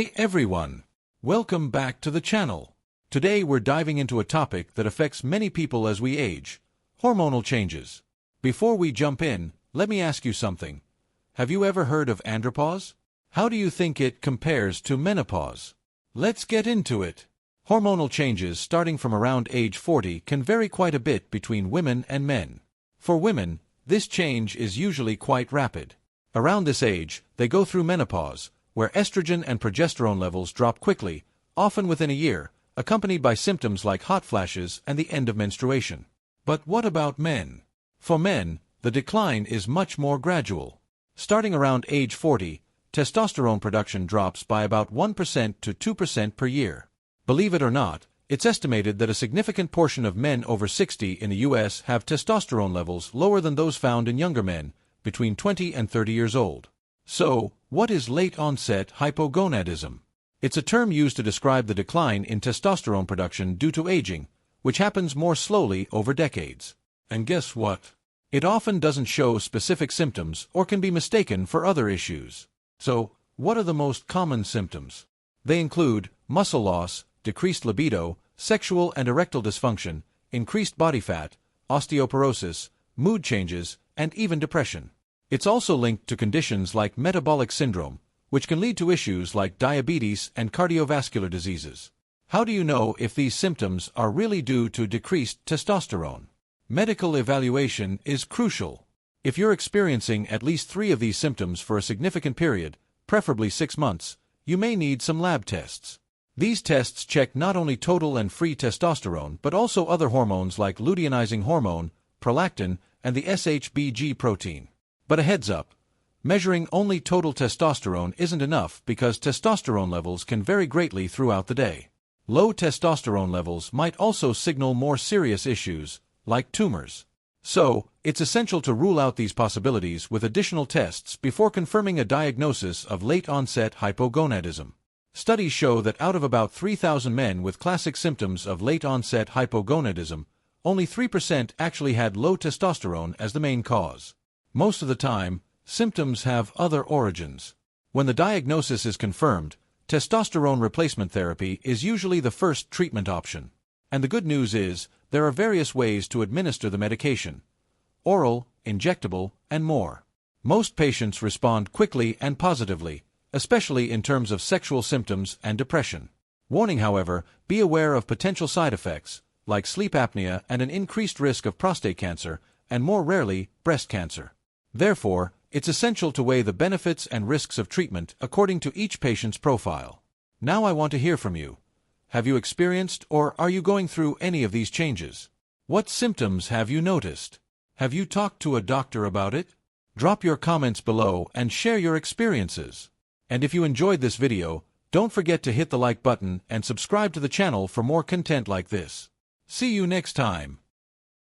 Hey everyone! Welcome back to the channel. Today we're diving into a topic that affects many people as we age: hormonal changes. Before we jump in, let me ask you something. Have you ever heard of andropause? How do you think it compares to menopause? Let's get into it. Hormonal changes starting from around age 40 can vary quite a bit between women and men. For women, this change is usually quite rapid. Around this age, they go through menopause, where estrogen and progesterone levels drop quickly, often within a year, accompanied by symptoms like hot flashes and the end of menstruation. But what about men? For men, the decline is much more gradual. Starting around age 40, testosterone production drops by about 1% to 2% per year. Believe it or not, it's estimated that a significant portion of men over 60 in the US have testosterone levels lower than those found in younger men, between 20 and 30 years old. So, what is late-onset hypogonadism? It's a term used to describe the decline in testosterone production due to aging, which happens more slowly over decades. And guess what? It often doesn't show specific symptoms or can be mistaken for other issues. So, what are the most common symptoms? They include muscle loss, decreased libido, sexual and erectile dysfunction, increased body fat, osteoporosis, mood changes, and even depression. It's also linked to conditions like metabolic syndrome, which can lead to issues like diabetes and cardiovascular diseases. How do you know if these symptoms are really due to decreased testosterone? Medical evaluation is crucial. If you're experiencing at least 3 of these symptoms for a significant period, preferably 6 months, you may need some lab tests. These tests check not only total and free testosterone but also other hormones like luteinizing hormone, prolactin, and the SHBG protein. But a heads up, measuring only total testosterone isn't enough because testosterone levels can vary greatly throughout the day. Low testosterone levels might also signal more serious issues, like tumors. So, it's essential to rule out these possibilities with additional tests before confirming a diagnosis of late-onset hypogonadism. Studies show that out of about 3,000 men with classic symptoms of late-onset hypogonadism, only 3% actually had low testosterone as the main cause. Most of the time, symptoms have other origins. When the diagnosis is confirmed, testosterone replacement therapy is usually the first treatment option. And the good news is, there are various ways to administer the medication: oral, injectable, and more. Most patients respond quickly and positively, especially in terms of sexual symptoms and depression. Warning, however, be aware of potential side effects, like sleep apnea and an increased risk of prostate cancer, and more rarely, breast cancer. Therefore, it's essential to weigh the benefits and risks of treatment according to each patient's profile. Now I want to hear from you. Have you experienced or are you going through any of these changes? What symptoms have you noticed? Have you talked to a doctor about it? Drop your comments below and share your experiences. And if you enjoyed this video, don't forget to hit the like button and subscribe to the channel for more content like this. See you next time.